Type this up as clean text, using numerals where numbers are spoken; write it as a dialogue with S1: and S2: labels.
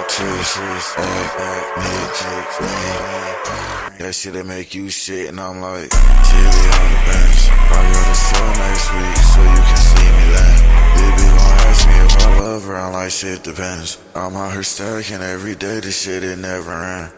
S1: cheese, that shit'll make you shit, and I'm like, chili on the bench. I got a show next week, so you can see me land. Baby gon' ask me if I love her, I'm like, shit depends. I'm out here stacking every day, this shit it never ends.